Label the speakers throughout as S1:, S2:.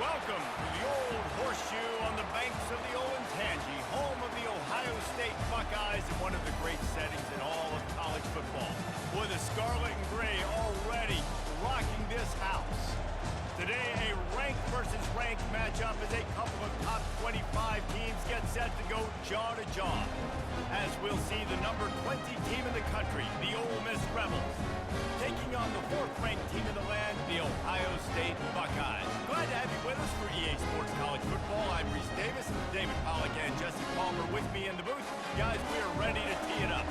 S1: Welcome to the Old Horseshoe on the banks of the Olentangy, home of the Ohio State Buckeyes in one of the great settings in all of college football. With the scarlet and gray already rocking this house. Today, a ranked versus ranked matchup as a couple of top 25 teams get set to go jaw to jaw. As we'll see the number 20 team in the country, the Ole Miss Rebels, taking on the fourth-ranked team in the land, the Ohio State Buckeyes. Glad to have you with us for EA Sports College Football. I'm Reese Davis, David Pollack and Jesse Palmer with me in the booth. Guys, we are ready to tee it up.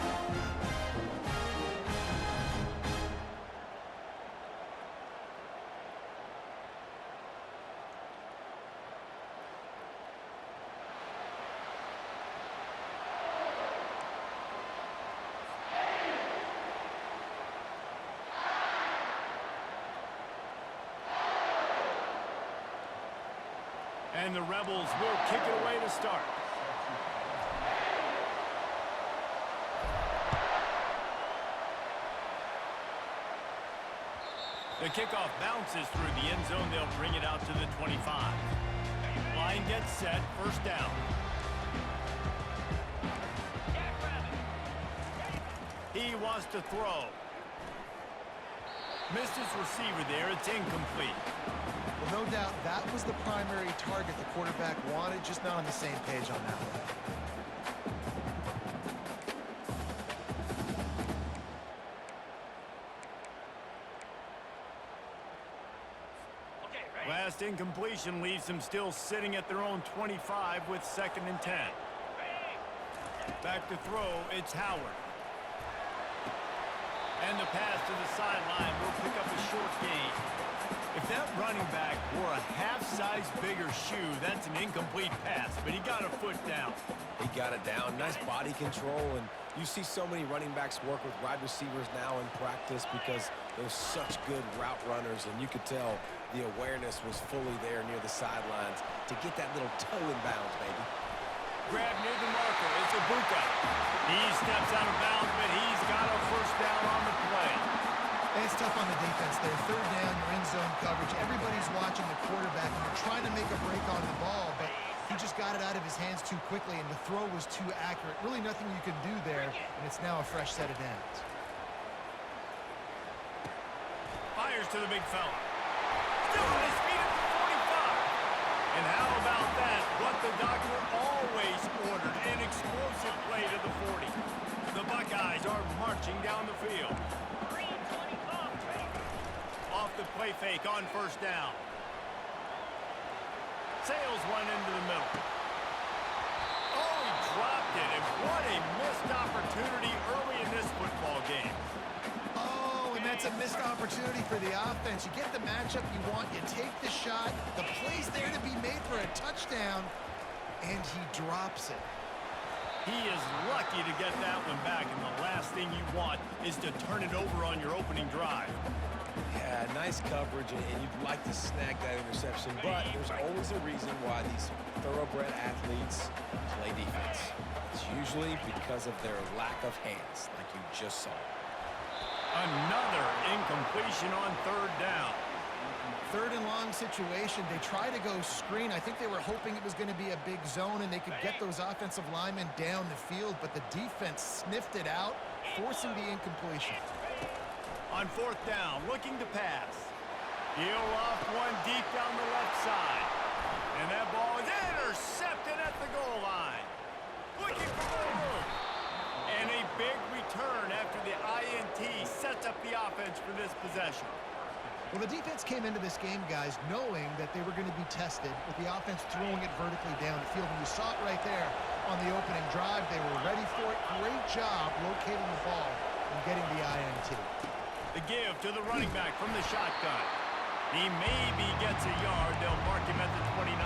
S1: And the Rebels will kick it away to start. The kickoff bounces through the end zone. They'll bring it out to the 25. Line gets set, first down. He wants to throw. Missed his receiver there. It's incomplete.
S2: Well, no doubt that was the primary target the quarterback wanted, just not on the same page on that one.
S1: Last incompletion leaves them still sitting at their own 25 with 2nd and 10. Back to throw, it's Howard. And the pass to the sideline will pick up a short gain. If that running back wore a half-size bigger shoe, that's an incomplete pass, but he got a foot down.
S3: He got it down. Nice body control, and you see so many running backs work with wide receivers now in practice because they're such good route runners, and you could tell the awareness was fully there near the sidelines to get that little toe in bounds, baby.
S1: Grab near the marker. It's Ibuka. He steps out of bounds, but he's got a first down on the play.
S2: And it's tough on the defense there. 3rd down, you're in zone coverage. Everybody's watching the quarterback, and you're trying to make a break on the ball, but he just got it out of his hands too quickly, and the throw was too accurate. Really nothing you can do there, and it's now a fresh set of downs.
S1: Fires to the big fella. Still on his feet at the 45. And how about that? What the doctor always ordered, an explosive play to the 40. The Buckeyes are marching down the field. Off the play fake on first down. Sails one into the middle. Oh, he dropped it, and what a missed opportunity early in this football game.
S2: Oh, and that's a missed opportunity for the offense. You get the matchup you want, you take the shot, the play's there to be made for a touchdown, and he drops it.
S1: He is lucky to get that one back, and the last thing you want is to turn it over on your opening drive.
S3: Yeah, nice coverage, and you'd like to snag that interception, but there's always a reason why these thoroughbred athletes play defense. It's usually because of their lack of hands, like you just saw.
S1: Another incompletion on 3rd down.
S2: 3rd and long situation. They try to go screen. I think they were hoping it was going to be a big zone and they could get those offensive linemen down the field, but the defense sniffed it out, forcing the incompletion.
S1: On 4th down, looking to pass. He'll loft one deep down the left side. And that ball is intercepted at the goal line. Looking for more. And a big return after the INT sets up the offense for this possession.
S2: Well, the defense came into this game, guys, knowing that they were going to be tested with the offense throwing it vertically down the field. And you saw it right there on the opening drive. They were ready for it. Great job locating the ball and getting the INT.
S1: The give to the running back from the shotgun. He maybe gets a yard. They'll mark him at the 29.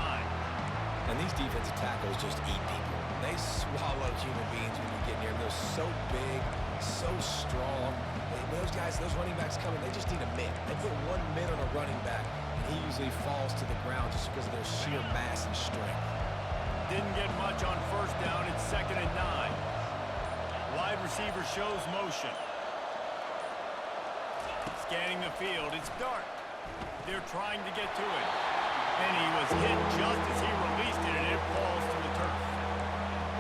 S3: And these defensive tackles just eat people. They swallow human beings when you get near them. They're so big, so strong. When those guys, those running backs come in, they just need a mitt. They put one mitt on a running back, and he usually falls to the ground just because of their sheer mass and strength.
S1: Didn't get much on 1st down. It's 2nd and 9. Wide receiver shows motion. Scanning the field, it's Dart. They're trying to get to it. And he was hit just as he released it, and it falls to the turf.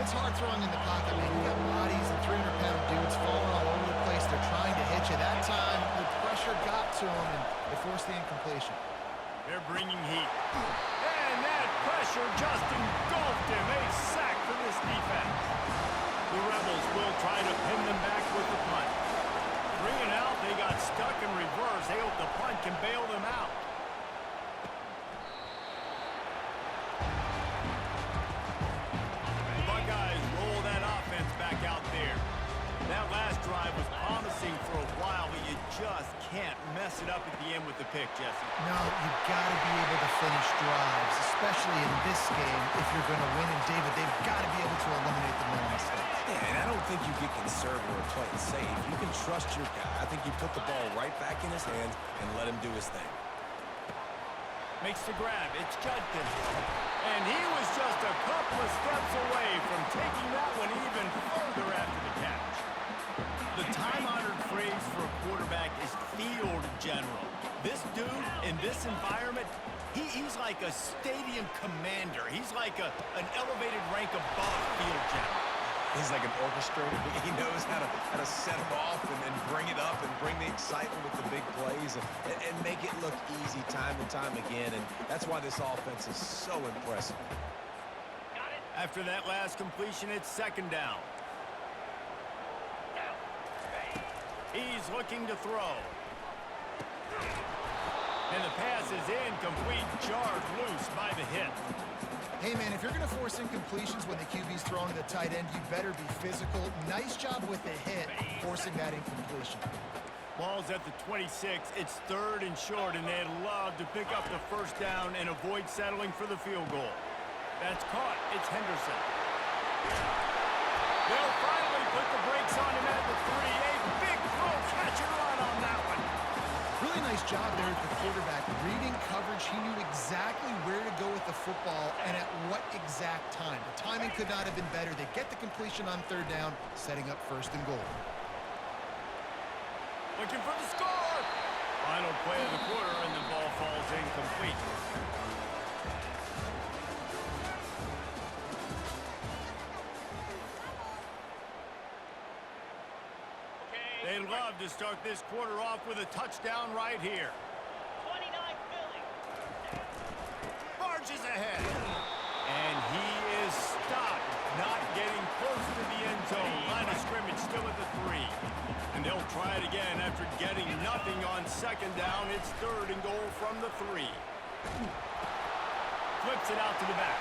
S2: It's hard throwing in the pocket, man. You got bodies and 300-pound dudes falling all over the place. They're trying to hit you. That time, the pressure got to him, and it forced the incompletion.
S1: They're bringing heat. And that pressure just engulfed him. A sack for this defense. The Rebels will try to pin them back with the punt. 3 and out, they got stuck in reverse. They hope the punt can bail them out. The Buckeyes roll that offense back out there. That last drive was promising for a while, but you just can't mess it up at the end with the pick, Jesse.
S2: No, you've got to be able to finish drives, especially in this game if you're going to win. And, David, they've got to be able to eliminate the mental mistakes.
S3: Yeah, and I don't think you get conservative or play it safe. You can trust your guy. I think you put the ball right back in his hands and let him do his thing.
S1: Makes the grab. It's Judkins. And he was just a couple of steps away from taking that one even further after the catch. The time-honored phrase for a quarterback is field general. This dude, in this environment, he's like a stadium commander. He's like an elevated rank above field general.
S3: He's like an orchestrator. He knows how to set them off and bring it up and bring the excitement with the big plays and make it look easy time and time again. And that's why this offense is so impressive.
S1: After that last completion, it's second down. He's looking to throw. And the pass is incomplete, jarred loose by the hit.
S2: Hey, man, if you're going to force incompletions when the QB's throwing to the tight end, you better be physical. Nice job with the hit, forcing that incompletion.
S1: Ball's at the 26. It's 3rd and short, and they'd love to pick up the first down and avoid settling for the field goal. That's caught. It's Henderson. They'll finally put the brakes on him at the 3. A big throw, catch and run on that one.
S2: Really nice job there at the quarterback. Reading coverage, he knew exactly where to go with the football and at what exact time. The timing could not have been better. They get the completion on 3rd down, setting up 1st and goal.
S1: Looking for the score. Final play of the quarter, and the ball falls incomplete. They'd love to start this quarter off with a touchdown right here.
S4: 29 Philly.
S1: Marches ahead. And he is stopped, not getting close to the end zone. Line of scrimmage still at the 3. And they'll try it again after getting nothing on 2nd down. It's 3rd and goal from the 3. Flips it out to the back.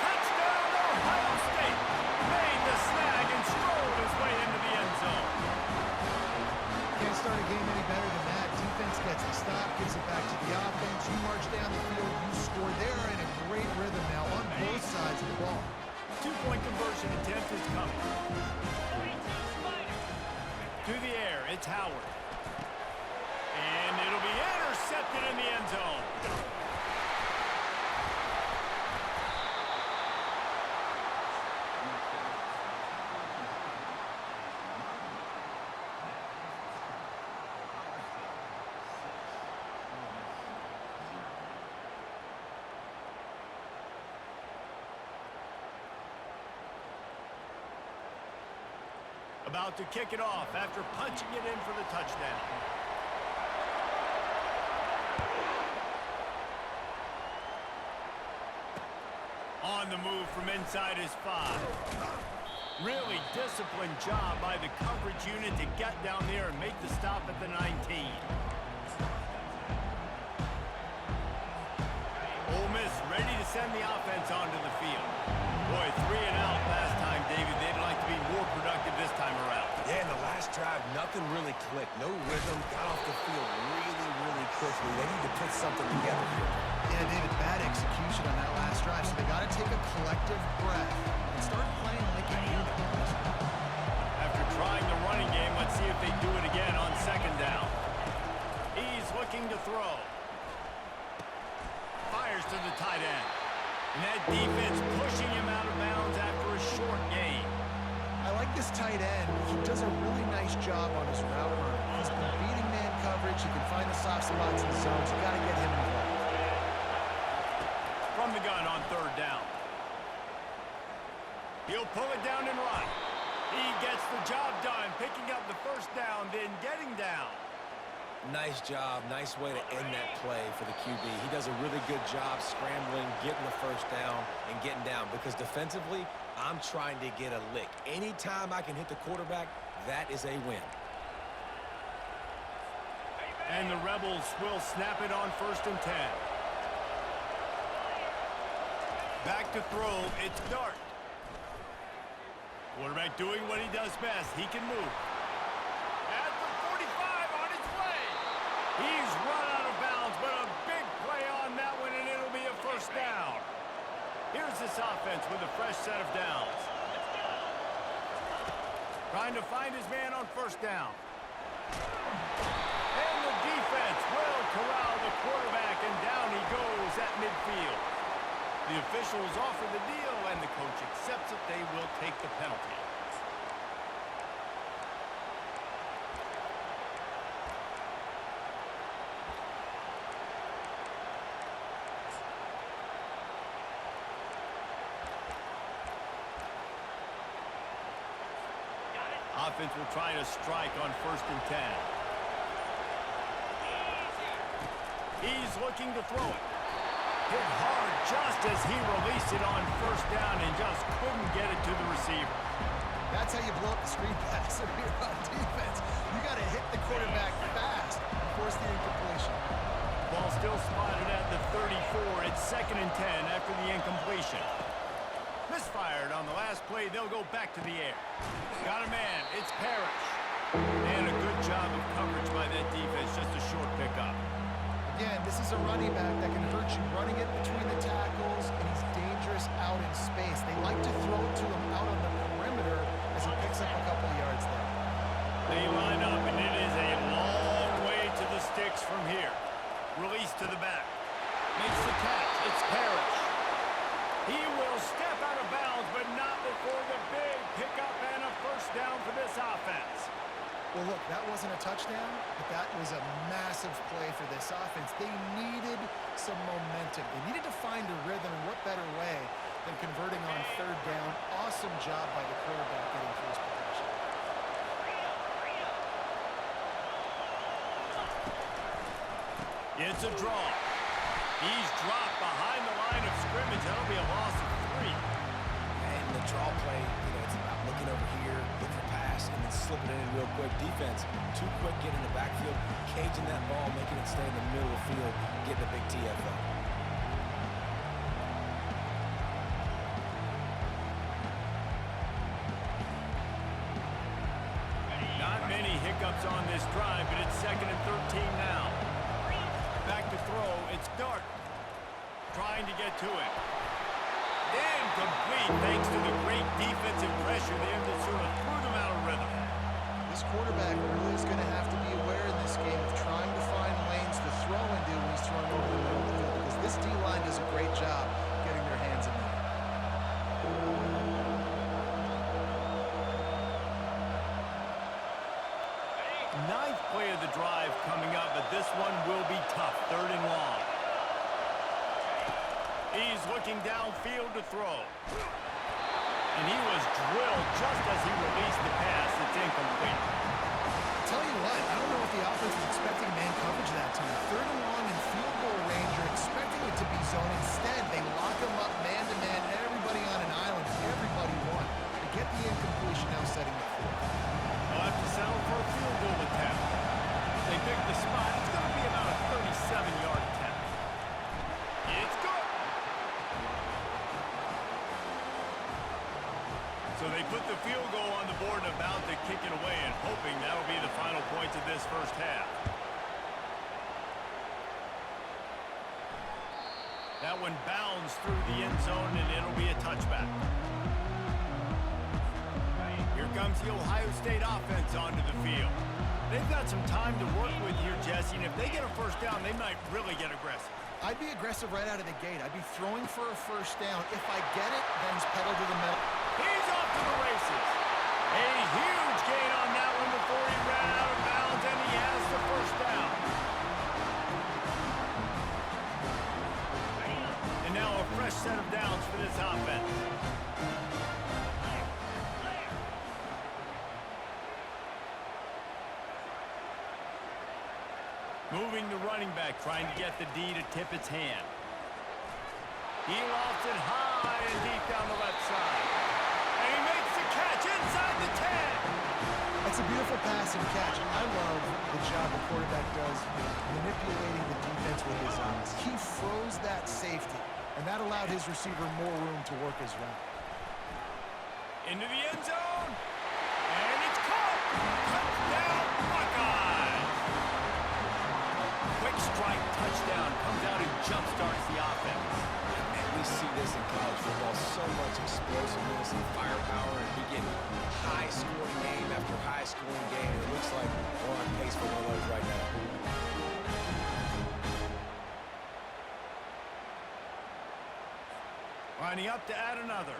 S1: Touchdown, Ohio State. Made the snag and strolled his way into the end zone.
S2: Can't start a game any better than that. Defense gets the stop, gives it back to the offense. You march down the field, you score. They're in a great rhythm now on both sides of the ball.
S1: 2-point conversion attempt is coming.
S4: 42 Spider.
S1: To the air, it's Howard. And it'll be intercepted in the end zone. About to kick it off after punching it in for the touchdown. On the move from inside his 5. Really disciplined job by the coverage unit to get down there and make the stop at the 19. Ole Miss ready to send the offense onto the field. Boy, 3 and out last time, David. They'd like to be more productive this time around.
S3: Yeah, in the last drive, nothing really clicked. No rhythm, got off the field really quickly. They need to put something together here.
S2: Yeah, David, bad execution on that last drive, so they got to take a collective breath and start playing like a unit.
S1: After trying the running game, let's see if they do it again on 2nd down. He's looking to throw. Fires to the tight end. And that defense pushing him out of bounds after a short gain.
S2: I like this tight end. He does a really nice job on his route running. He's been beating man coverage. He can find the soft spots in the zones. You got to get him involved.
S1: the gun on third down. He'll pull it down and run. He gets the job done, picking up the first down, then getting down.
S3: Nice job. Nice way to end that play for the QB. He does a really good job scrambling, getting the first down, and getting down. Because defensively, I'm trying to get a lick. Anytime I can hit the quarterback, that is a win.
S1: And the Rebels will snap it on 1st and 10. Back to throw, it's Dart. Quarterback doing what he does best. He can move. At the 45 on his way. He's run out of bounds, but a big play on that one, and it'll be a first down. Here's this offense with a fresh set of downs. Trying to find his man on first down. And the defense will corral the quarterback, and down he goes at midfield. The officials offer the deal, and the coach accepts it. They will take the penalty. Offense will try to strike on 1st and 10. He's looking to throw it. Hit hard just as he released it on first down and just couldn't get it to the receiver.
S2: That's how you blow up the screen pass if you're on defense. You got to hit the quarterback fast and force the incompletion.
S1: Ball still spotted at the 34. It's 2nd and 10 after the incompletion. Misfired on the last play. They'll go back to the air. Got a man. It's Parrish. And a good job of coverage by that defense. Just a short pickup.
S2: Again, this is a running back that can hurt you running it between the tackles, and he's dangerous out in space. They like to throw it to him out on the perimeter as he picks up a couple of yards there.
S1: They line up, and it is a long way to the sticks from here. Release to the back. Makes the catch. It's Parrish. He will step out of bounds, but not before the big pickup and a first down for this offense.
S2: Well, look, that wasn't a touchdown, but that was a massive play for this offense. They needed some momentum. They needed to find a rhythm, and what better way than converting on third down. Awesome job by the quarterback getting first possession.
S1: It's a draw. He's dropped behind the line of scrimmage. That'll be a loss of 3.
S3: And the draw play, it's about looking over here, look for pass, and then slipping it in real quick. Defense, too quick getting in the backfield, caging that ball, making it stay in the middle of the field, getting a big TFO.
S1: Not many hiccups on this drive, but it's 2nd and 13 now. Back to throw, it's Dart. Trying to get to it. Incomplete thanks to the great defensive pressure there that sort of threw them out of rhythm.
S2: This quarterback really is going to have to be aware in this game of trying to find lanes to throw into when he's throwing over the middle of the field, because this D-line does a great job getting their hands in there.
S1: Ninth play of the drive coming up, but this one will be tough. 3rd and long. He's looking downfield to throw. And he was drilled just as he released the pass. It's incomplete.
S2: Tell you what, I don't know if the offense was expecting man coverage that time. 3rd and long in field goal range. You're expecting it to be zone. Instead, they lock him up man-to-man. Everybody on an island. Everybody won. They get the incompletion, now setting the 4th.
S1: They'll have to settle for a field goal attempt. They pick the spot. It's going to be about a 37-yard attempt. It's good. So they put the field goal on the board and about to kick it away, and hoping that'll be the final points of this first half. That one bounds through the end zone, and it'll be a touchback. Here comes the Ohio State offense onto the field. They've got some time to work with here, Jesse, and if they get a first down, they might really get aggressive.
S2: I'd be aggressive right out of the gate. I'd be throwing for a first down. If I get it, then pedal to the middle.
S1: He's off to the races. A huge gain on that one before he ran out of bounds, and he has the first down. And now a fresh continuing the running back, trying to get the D to tip its hand. He lofts it high and deep down the left side. And he makes the catch inside the 10.
S2: That's a beautiful pass and catch. I love the job the quarterback does manipulating the defense with his eyes. He froze that safety, and that allowed his receiver more room to work his route.
S1: Into the end zone. And it's caught. Touchdown, Buckeyes. Quick strike touchdown comes out and jump-starts the offense.
S3: Man, we see this in college football, so much explosiveness and firepower, and we get high-scoring game after high-scoring game. It looks like we're on pace for one of those right now.
S1: Lining up to add another.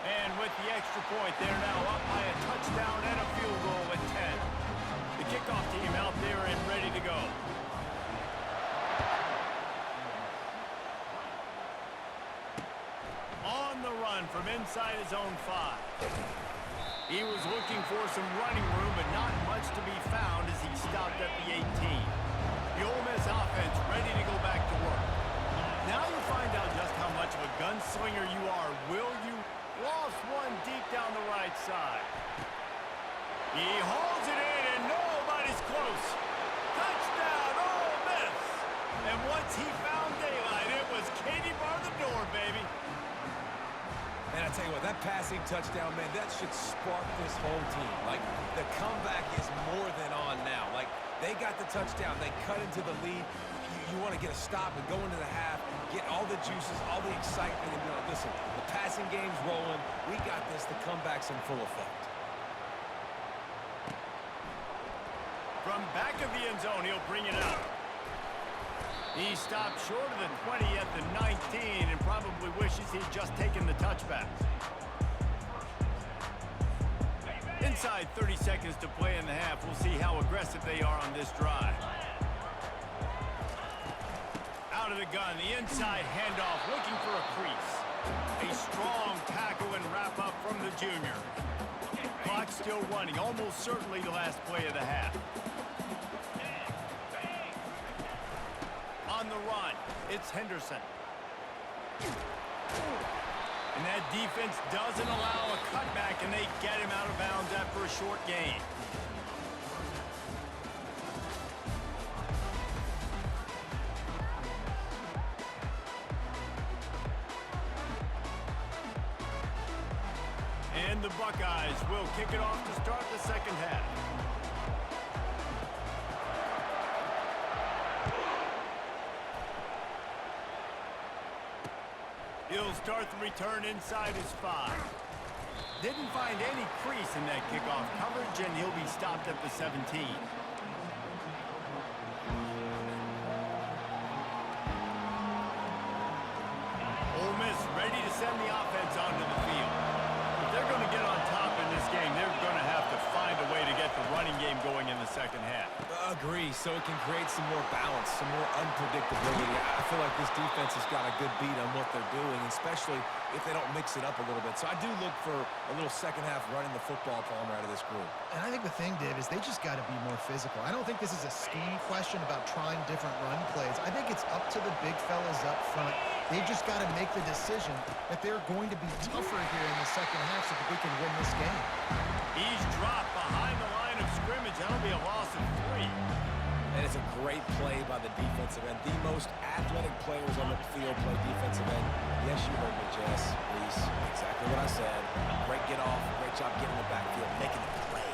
S1: And with the extra point, they're now up by a touchdown and a field goal at 10. The kickoff team out there and ready to go. On the run from inside his own 5. He was looking for some running room, but not much to be found as he stopped at the 18. The Ole Miss offense ready to go back to work. Now you find out just how much of a gunslinger you are. Will you? Lost one deep down the right side. He hauls it in, and nobody's close. Touchdown, Ole Miss! And once he found daylight, it was Katie bar the door, baby.
S3: And I tell you what, that passing touchdown, man, that should spark this whole team. Like, the comeback is more than on now. Like, they got the touchdown. They cut into the lead. You want to get a stop and go into the half, get all the juices, all the excitement, and be like, listen, the passing game's rolling. We got this. The comeback's in full effect.
S1: From back of the end zone, he'll bring it out. He stopped short of the 20 at the 19 and probably wishes he'd just taken the touchback. Inside 30 seconds to play in the half. We'll see how aggressive they are on this drive. Out of the gun, the inside handoff, looking for a crease. A strong tackle and wrap up from the junior. Clock still running, almost certainly the last play of the half. On the run, it's Henderson. And that defense doesn't allow a cutback, and they get him out of bounds after a short gain. And the Buckeyes will kick it off to start the second half. He'll start the return inside his 5. Didn't find any crease in that kickoff coverage, and he'll be stopped at the 17. Ole Miss ready to send the offense onto the field. If they're going to get on top in this game, they're going to have to find a way to get the running game going in the second half.
S3: Agree, so it can create some more balance, some more unpredictability. I feel like this defense has got a good beat on what they're doing, especially if they don't mix it up a little bit. So I do look for a little second half running the football Palmer out of this group.
S2: And I think the thing, Dave, is they just got to be more physical. I don't think this is a scheme question about trying different run plays. I think it's up to the big fellas up front. They've just got to make the decision that they're going to be tougher here in the second half so that we can win this game.
S1: He's dropped behind the line of scrimmage. That'll be a loss of 3.
S3: And it's a great play by the defensive end. The most athletic players on the field play defensive end. Yes, you heard me, Jess. Reese, exactly what I said. Great get off, great job getting in the backfield, making the play.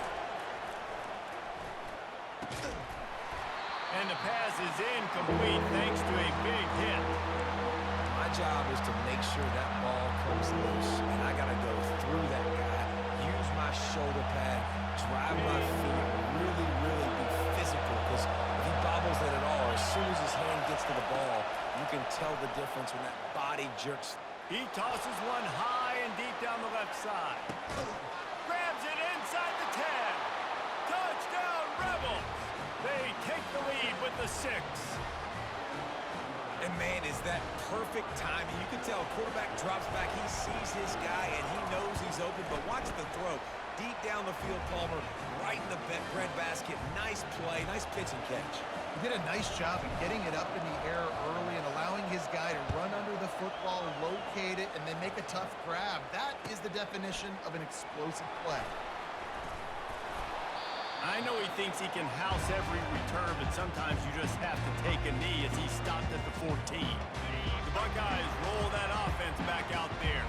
S1: And the pass is incomplete thanks to a big hit.
S3: My job is to make sure that ball comes loose, and I got to go through that guy, use my shoulder pad, drive my feet, really, really be physical, because if he bobbles it at all, as soon as his hand gets to the ball, you can tell the difference when that body jerks.
S1: He tosses one high and deep down the left side. Grabs it inside the 10. Touchdown, Rebels. They take the lead with the 6.
S3: And, man, is that perfect timing. You can tell quarterback drops back. He sees his guy, and he knows he's open. But watch the throw. Deep down the field, Palmer, right in the bread basket. Nice play, nice pitch and catch.
S2: He did a nice job of getting it up in the air early and allowing his guy to run under the football, locate it, and then make a tough grab. That is the definition of an explosive play.
S1: I know he thinks he can house every return, but sometimes you just have to take a knee as he stopped at the 14. The Buckeyes roll that offense back out there.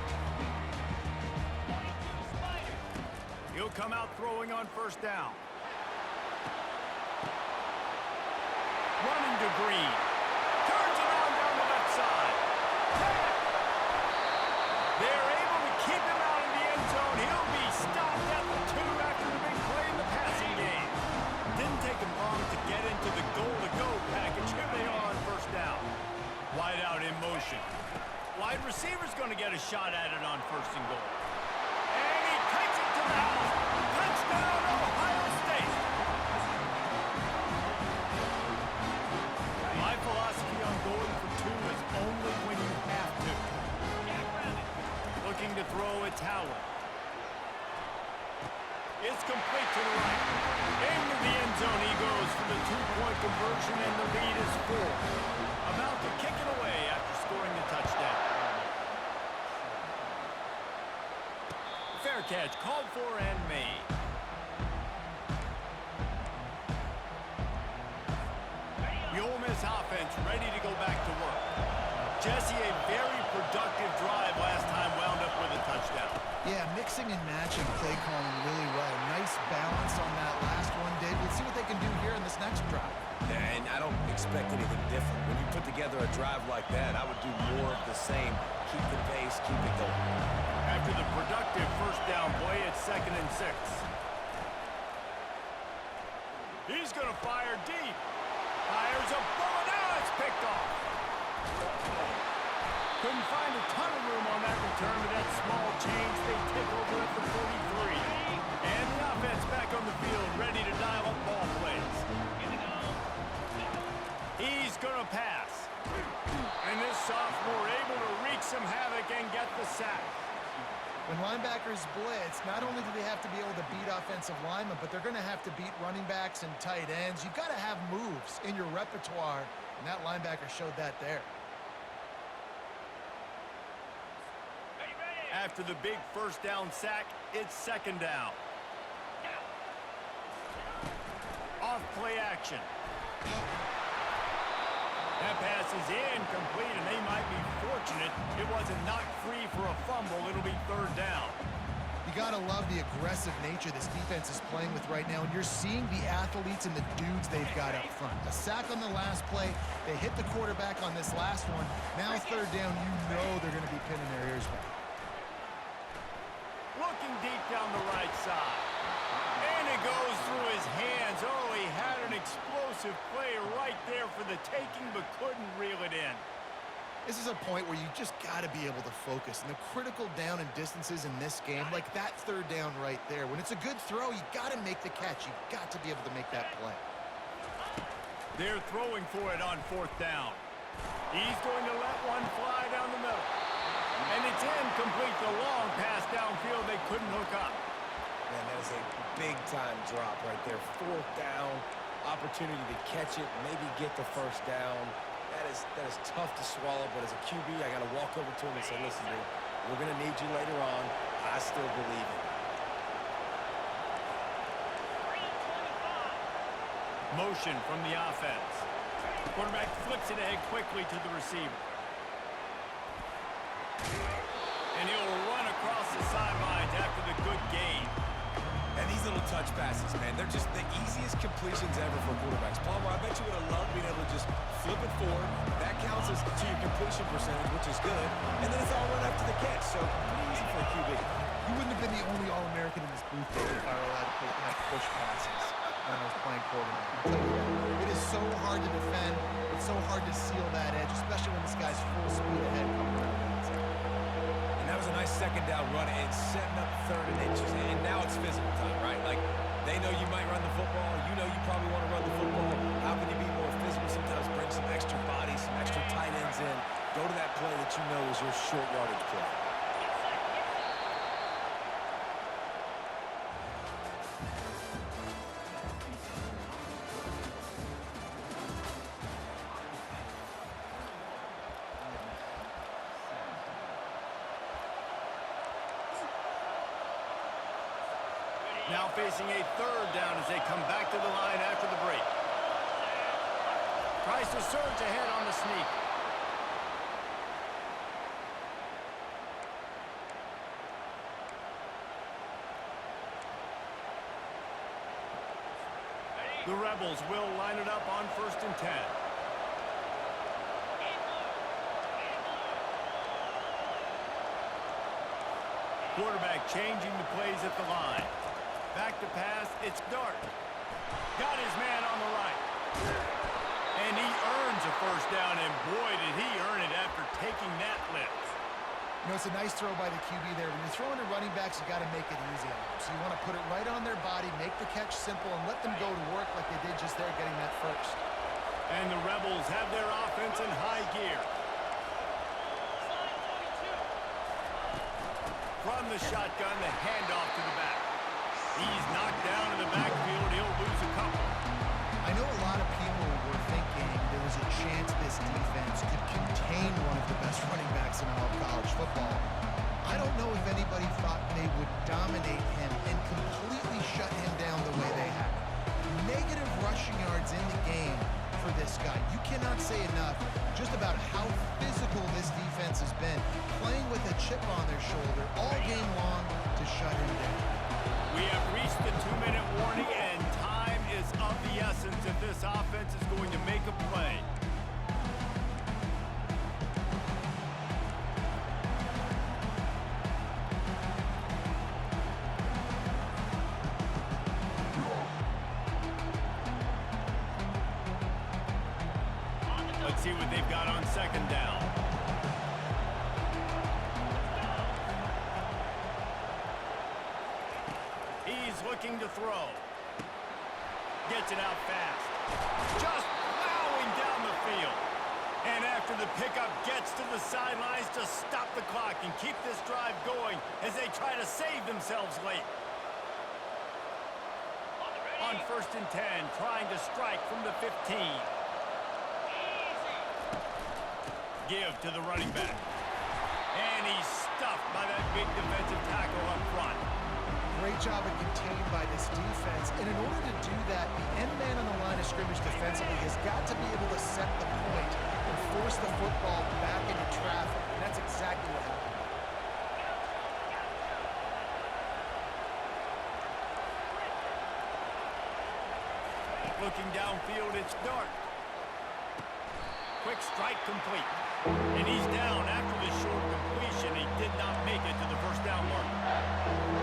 S1: He'll come out throwing on first down. Running to Green. Turns it on down the left side. They're able to keep him out of the end zone. He'll be stopped at the 2 after the big play in the passing game. Didn't take him long to get into the goal-to-go package. Here they are on first down. Wide out in motion. Wide receiver's going to get a shot at it on first and goal. And he takes it to the house. Touchdown, Ohio State. My philosophy on going for 2 is only when you have to. Looking to throw, it's Howard. It's complete to the right. Into the end zone he goes for the 2-point conversion, and the lead is 4. About to kick it away after scoring the touchdown. Fair catch called for and made. The Ole Miss offense ready to go back to work. Jesse, a very productive drive last time, wound up with a touchdown.
S2: Yeah, mixing and matching play calling really well. Nice balance on that last one, Dave. Let's see what they can do here in this next drive.
S3: And I don't expect anything different. When you put together a drive like that, I would do more of the same. Keep the pace, keep it going.
S1: After the productive first down play, it's 2nd and 6. He's going to fire deep. Fires a bullet. Now it's picked off. Couldn't find a ton of room on that return, but that small change, they take over at the 43. And the offense back on the field, ready to dial up ball plays. He's going to pass. And this sophomore able to wreak some havoc and get the sack.
S2: When linebackers blitz, not only do they have to be able to beat offensive linemen, but they're going to have to beat running backs and tight ends. You've got to have moves in your repertoire, and that linebacker showed that there.
S1: After the big first down sack, it's 2nd down. Off play action. That pass is incomplete, and they might be fortunate it wasn't knocked free for a fumble. It'll be 3rd down.
S2: You got to love the aggressive nature this defense is playing with right now, and you're seeing the athletes and the dudes they've got up front. A sack on the last play. They hit the quarterback on this last one. Now 3rd down, you know they're going to be pinning their ears back.
S1: Looking deep down the right side. And it goes through his hands. Oh, he had an explosive play right there for the taking, but couldn't reel it in.
S2: This is a point where you just got to be able to focus. And the critical down and distances in this game, like that 3rd down right there, when it's a good throw, you got to make the catch. You've got to be able to make that play.
S1: They're throwing for it on 4th down. He's going to let one fly down the middle. And it's incomplete. The long pass downfield, they couldn't hook up.
S3: Man, that is a big-time drop right there. 4th down, opportunity to catch it, maybe get the first down. That is tough to swallow, but as a QB, I got to walk over to him and say, listen, dude, we're going to need you later on. I still believe it.
S1: Motion from the offense. Quarterback flips it ahead quickly to the receiver. And he'll run across the sidelines after the good gain.
S3: And these little touch passes, man, they're just the easiest completions ever for quarterbacks. Palmer, I bet you would have loved being able to just flip it forward. That counts as to your completion percentage, which is good. And then it's all run after the catch, so pretty easy for a QB.
S2: You wouldn't have been the only All-American in this booth, David, if I were allowed to have push passes when I was playing quarterback. I'll tell you that. It is so hard to defend. It's so hard to seal that edge, especially when this guy's full speed ahead coming around the outside.
S3: And that was a nice 2nd down run and setting up 3rd and inches. And now it's physical time, right? Like, they know you might run the football. You know you probably want to run the football. How can you be more physical? Sometimes bring some extra bodies, some extra tight ends is your short yardage play.
S1: Now facing a third down as they come back to the line after the break. Tries to surge ahead on the sneak. The Rebels will line it up on 1st and 10. Quarterback changing the plays at the line. Back to pass, it's Dart. Got his man on the right. And he earns a first down, and boy, did he earn it after taking that lift.
S2: You know, it's a nice throw by the QB there. When you're throwing to running backs, you got to make it easy on them. So you want to put it right on their body, make the catch simple, and let them go to work like they did just there getting that first.
S1: And the Rebels have their offense in high gear. From the shotgun, the handoff to the back. He's knocked down in the backfield. He'll lose a couple.
S2: I know a lot of people were thinking there was a chance this defense could contain one of the best running backs in all of college football. I don't know if anybody thought they would dominate him and completely shut him down the way they have. Negative rushing yards in the game for this guy. You cannot say enough just about how physical this defense has been, playing with a chip on their shoulder all game long to shut him down.
S1: We have reached the 2-minute warning, and time is of the essence if this offense is going to make a play. Let's see what they've got on 2nd down. He's looking to throw. Gets it out fast. Just plowing down the field. And after the pickup, gets to the sidelines to stop the clock and keep this drive going as they try to save themselves late. On 1st and 10, trying to strike from the 15. Give to the running back. And he's stuffed by that big defensive tackle up front.
S2: Great job of contained by this defense. And in order to do that, the end man on the line of scrimmage defensively has got to be able to set the point and force the football back into traffic. And that's exactly what happened.
S1: Looking downfield, it's Dart. Quick strike complete. And he's down after the short completion. He did not make it to the first down mark.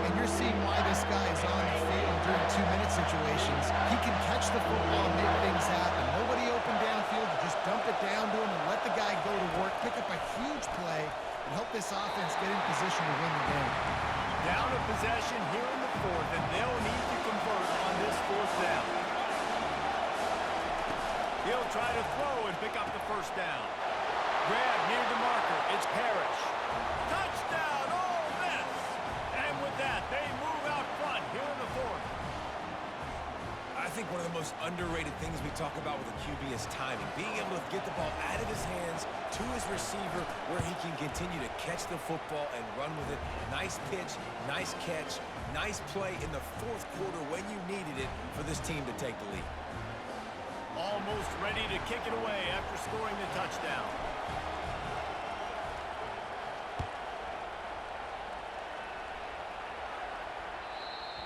S2: And you're seeing why this guy is on the field during 2-minute situations. He can catch the football and make things happen. Nobody open downfield. You just dump it down to him and let the guy go to work, pick up a huge play, and help this offense get in position to win the game.
S1: Down a possession here in the 4th, and they'll need to convert on this 4th down. He'll try to throw and pick up the first down. Grab near the marker. It's Parrish. Touchdown, Ole Miss! And with that, they move out front here in the 4th.
S3: I think one of the most underrated things we talk about with a QB is timing. Being able to get the ball out of his hands to his receiver where he can continue to catch the football and run with it. Nice pitch, nice catch, nice play in the 4th quarter when you needed it for this team to take the lead.
S1: Almost ready to kick it away after scoring the touchdown.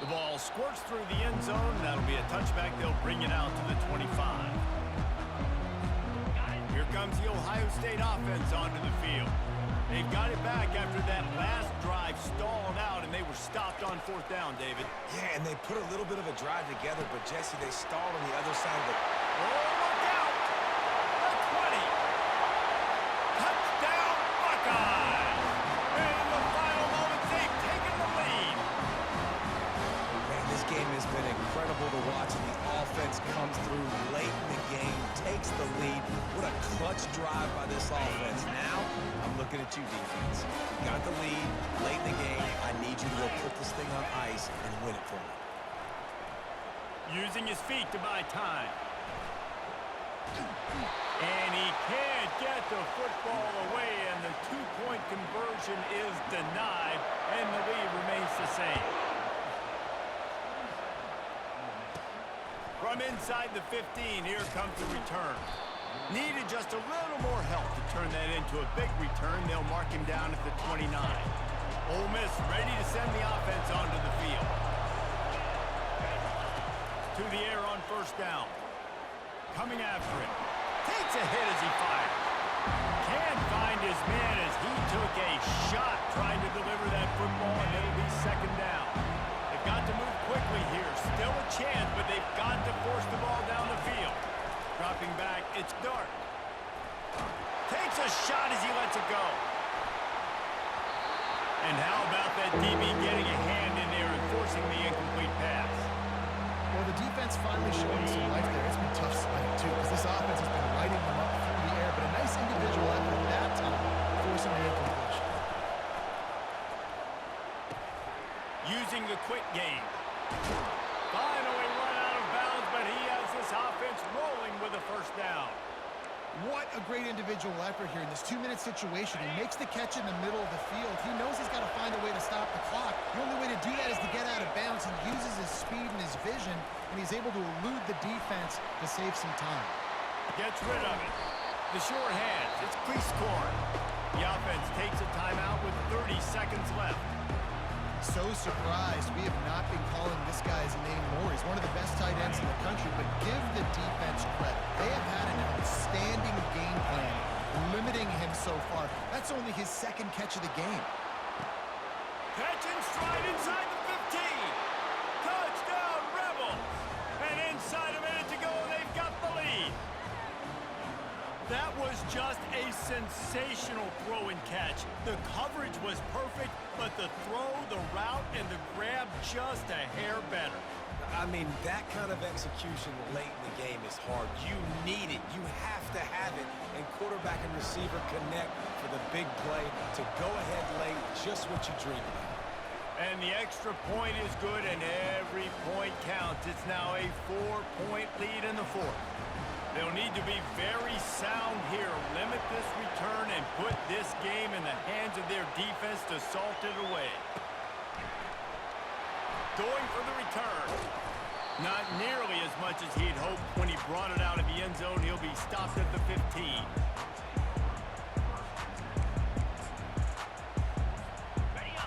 S1: The ball squirts through the end zone. That'll be a touchback. They'll bring it out to the 25. Here comes the Ohio State offense onto the field. They've got it back after that last drive stalled out, and they were stopped on 4th down, David.
S3: Yeah, and they put a little bit of a drive together, but Jesse, they stalled on the other side of it.
S1: Oh, look out! The 20. Touchdown, Buckeyes! And in the final moments, they've taken the lead.
S3: Man, this game has been incredible to watch, and the offense comes through late in the game, takes the lead. What a clutch much drive by this offense. Now, I'm looking at you, defense. You got the lead late in the game. I need you to go put this thing on ice and win it for me.
S1: Using his feet to buy time. And he can't get the football away, and the two-point conversion is denied, and the lead remains the same. From inside the 15, here comes the return. Needed just a little more help to turn that into a big return. They'll mark him down at the 29. Ole Miss ready to send the offense onto the field. To the air on first down. Coming after him. Takes a hit as he fires. Can't find his man as he took a shot trying to deliver that football, and it'll be second down. They've got to move quickly here. Still a chance, but they've got to force the ball down the field. Dropping back, it's Dart. Takes a shot as he lets it go. And how about that DB getting a hand in there and forcing the incomplete pass?
S2: Well, the defense finally showing some life there. It's been tough sledding, too, because this offense has been lighting them up through the air, but a nice individual effort at that time, forcing the incompletion.
S1: Using the quick game. Finally run out of bounds, but he has this offense rolling with a first down.
S2: What a great individual effort here in this 2-minute situation. He makes the catch in the middle of the field. He knows he's got to find a way to stop the clock. The only way to do that is to get out of bounds. He uses his speed and his vision, and he's able to elude the defense to save some time.
S1: Gets rid of it. The sure hands. It's Cleese-Corn. The offense takes a timeout with 30 seconds left.
S2: So surprised we have not been calling this guy's name more. He's one of the best tight ends in the country, but give the defense credit. They have had an outstanding game plan, limiting him so far. That's only his second catch of the game.
S1: Catch and stride inside the 15. Touchdown, Rebels. And inside a minute to go, they've got the lead. That was just a sensational throw and catch. The coverage was perfect, but the throw, the route, and the grab just a hair better.
S3: I mean, that kind of execution late in the game is hard. You need it. You have to have it. And quarterback and receiver connect for the big play to go ahead late, just what you dream about.
S1: And the extra point is good, and every point counts. It's now a 4-point lead in the fourth. They'll need to be very sound here, limit this return, and put this game in the hands of their defense to salt it away. Going for the return. Not nearly as much as he'd hoped when he brought it out of the end zone. He'll be stopped at the 15.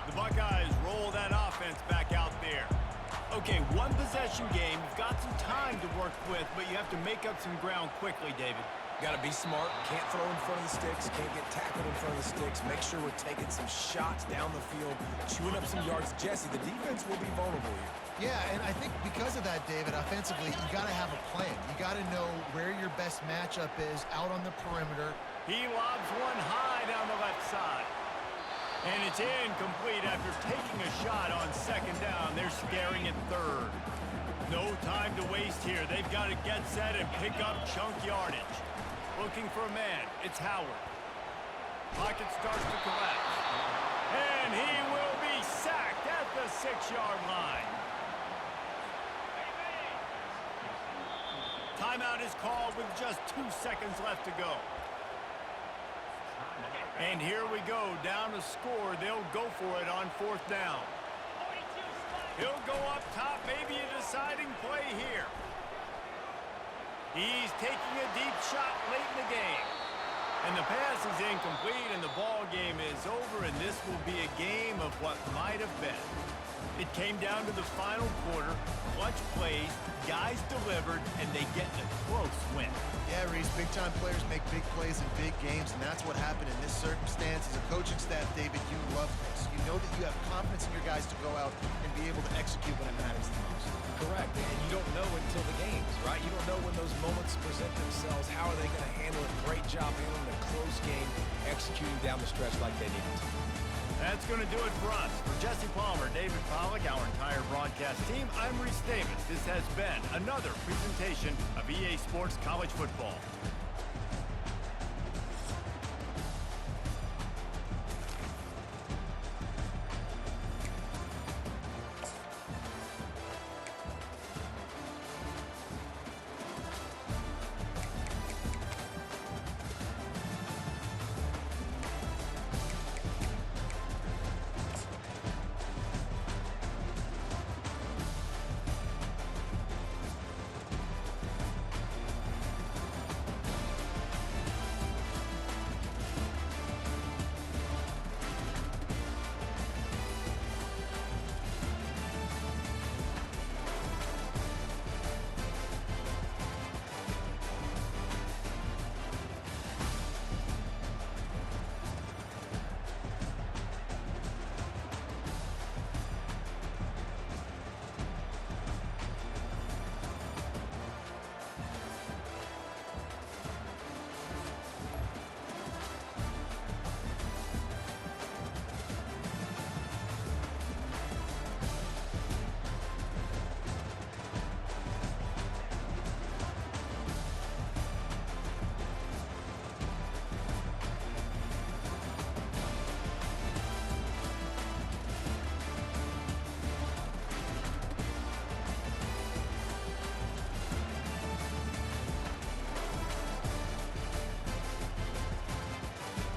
S1: The Buckeyes roll that offense back out there. Okay, one possession game. You've got some time to work with, but you have to make up some ground quickly, David.
S3: Got to be smart. Can't throw in front of the sticks. Can't get tackled in front of the sticks. Make sure we're taking some shots down the field, chewing up some yards. Jesse, the defense will be vulnerable here.
S2: Yeah, and I think because of that, David, offensively, you got to have a plan. You got to know where your best matchup is out on the perimeter.
S1: He lobs one high down the left side. And it's incomplete after taking a shot on second down. They're staring at third. No time to waste here. They've got to get set and pick up chunk yardage. Looking for a man. It's Howard. Pocket starts to collapse. And he will be sacked at the 6-yard line. Timeout is called with just 2 seconds left to go. And here we go, down to score. They'll go for it on fourth down. He'll go up top, maybe a deciding play here. He's taking a deep shot late in the game. And the pass is incomplete, and the ball game is over, and this will be a game of what might have been. It came down to the final quarter, clutch plays, guys delivered, and they get a close win.
S2: Yeah, Reese, big-time players make big plays in big games, and that's what happened in this circumstance. As a coaching staff, David, you love this. You know that you have confidence in your guys to go out and be able to execute when it matters the most.
S3: Correct, and you don't know until the games, right? You don't know when those moments present themselves. How are they going to handle it? Great job handling a close game, executing down the stretch like they needed to.
S1: That's going to do it for us. For Jesse Palmer, David Pollack, our entire broadcast team, I'm Reese Davis. This has been another presentation of EA Sports College Football.